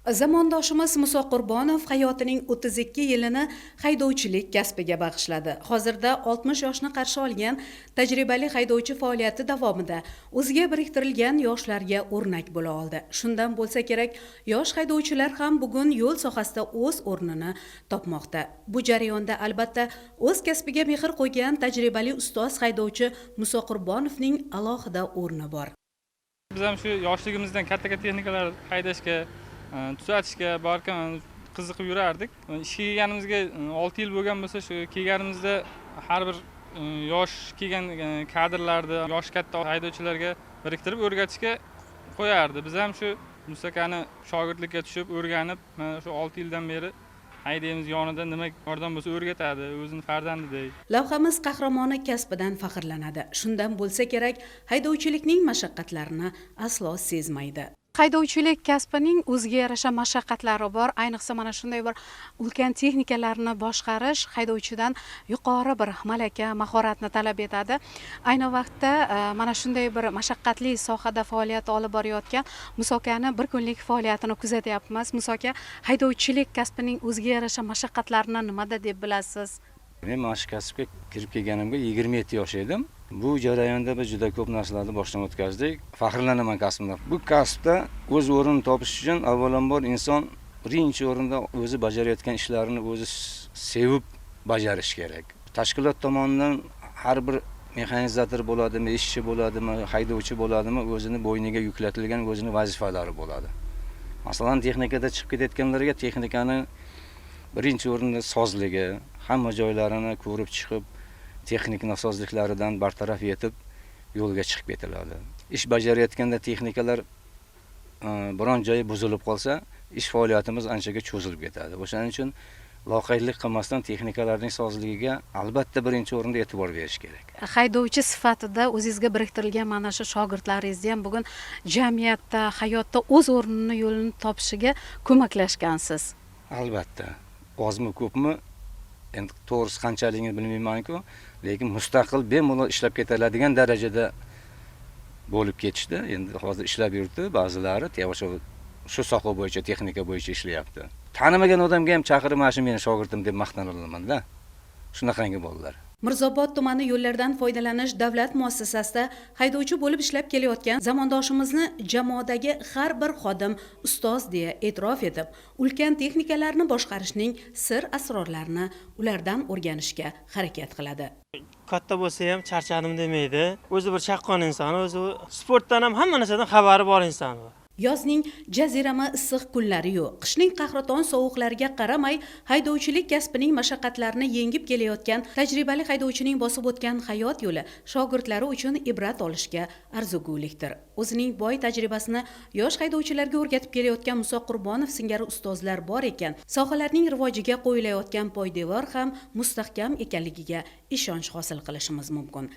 Zamondoshimiz Muso Qurbonov hayotining 32 yilini haydovchilik kasbiga bag'ishladi. Hozirda 60 yoshni qarshi olgan tajribali haydovchi faoliyati davomida o'ziga biriktirilgan yoshlarga o'rnak bo'la oldi. Shundan bo'lsa kerak, yosh haydovchilar ham bugun yo'l sohasida o'z o'rnini topmoqda. Bu jarayonda albatta o'z kasbiga mehr qo'ygan tajribali ustoz haydovchi Muso Qurbonovning alohida o'rni bor. Biz ham shu yoshligimizdan katta texnikalar haydashga, tuzatishga borgan qiziqib yurardik. Ishga kelganimizga 6 yil bo'lgan bo'lsa, shu kelganimizda har bir yosh kelgan kadrlarni yosh katta haydovchilarga biriktirib o'rgatishga qo'yardi. Biz ham shu Musakani shogirdlikka tushib, o'rganib, mana shu 6 yildan beri haydaymiz, yonida nima yordam bo'lsa o'rgatadi, o'zini farzandidek. Lavhamiz qahramoni kasbidan faxrlanadi. Shundan bo'lsa kerak, haydovchilikning mashaqqatlarini aslo sezmaydi. Haydovchilik kasbining o'ziga yarasha mashaqqatlari bor. Ayniqsa mana shunday bir ulkan texnikalarni boshqarish haydovchidan yuqori bir malaka, mahoratni talab etadi. Ayni vaqtda mana shunday bir mashaqqatli sohada faoliyat olib borayotgan Musokani bir kunlik faoliyatini kuzatyapmiz. Musoka, haydovchilik kasbining o'ziga yarasha mashaqqatlarini nimada deb bilasiz? Men mana shu kasbga kirib kelganimga 27 yosh edim. Bu jarayonda biz juda ko'p narsalarni boshdan o'tkazdik. Faxrlanaman kasbimdan. Bu kasbda o'z o'rnini topish uchun avvalambor inson birinchi o'rinda o'zi bajarayotgan ishlarini o'zi sevib bajarish kerak. Tashkilot tomonidan har bir mexanizator bo'ladimi, ishchi bo'ladimi, haydovchi bo'ladimi, o'zini bo'yniga yuklatilgan o'zining vazifalari bo'ladi. Masalan, texnikada chiqib ketayotganlarga texnikani birinchi o'rinda sozligi, hamma joylarini ko'rib chiqib, texnik nosozliklaridan bartaraf etib yo'lga chiqib ketiladi. Ish bajarayotganda texnikalar biron joyi buzilib qolsa, ish faoliyatimiz anchaga cho'zilib ketadi. O'shaning uchun loqaydlik qilmasdan texnikalarning sozligiga albatta birinchi o'rinda e'tibor berish kerak. Haydovchi sifatida o'zingizga biriktirilgan mana shu shogirdlaringizni ham bugun jamiyatda, hayotda o'z o'rnini, yo'lini topishiga ko'maklashgansiz. Albatta. Ozmi, ko'pmi? Endi to'g'risi qanchaligini bilmayman-ku, lekin mustaqil bemalol ishlab ketadigan darajada bo'lib ketishdi. Endi hozir ishlab yuribdi, ba'zilari shu soha bo'yicha, texnika bo'yicha ishlayapti. Tanimagan odamga ham chaqirib, "Mana shu meni shogirdim" deb maqtanalaman-da. Shunaqangi bolalar. Mirzobod tumani yo'llardan foydalanish davlat muassasasida haydovchi bo'lib ishlab kelayotgan zamondoshimizni jamoadagi har bir xodim ustoz deya e'tirof etib, ulkan texnikalarni boshqarishning sir asrorlarini ulardan o'rganishga harakat qiladi. Katta bo'lsa ham charchadim demaydi. O'zi bir chaqqon inson, o'zi sportdan ham hamma narsadan xabari bor inson. Yozning jazirama issiq kunlari-yu, qishning qahraton sovuqlariga qaramay, haydovchilik kasbining mashaqqatlarini yengib kelayotgan tajribali haydovchining bosib o'tgan hayot yo'li shogirdlari uchun ibrat olishga arzugulikdir. O'zining boy tajribasini yosh haydovchilarga o'rgatib kelayotgan Muso Qurbonov singari ustozlar bor ekan, sohalarning rivojiga qo'yilayotgan poydevor ham mustahkam ekanligiga ishonch hosil qilishimiz mumkin.